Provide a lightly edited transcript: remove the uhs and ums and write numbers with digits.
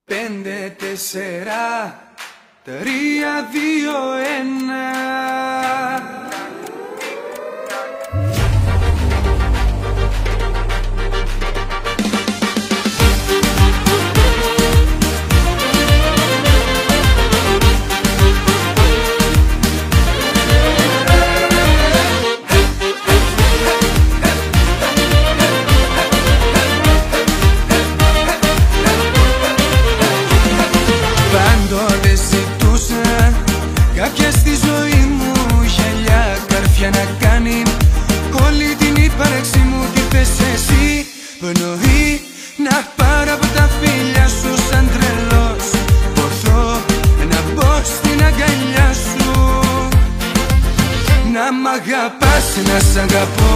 5, 4, 3, 2, 1. Πάντοτε ζητούσα κάποια στη ζωή μου γυαλιά, καρφιά να κάνει όλη την ύπαρξη μου. Τι θες εσύ, πνοή να πάρω από τα φίλια σου σαν τρελός, ποθώ να μπω στην αγκαλιά σου. Να μ' αγαπάς, να σ' αγαπώ,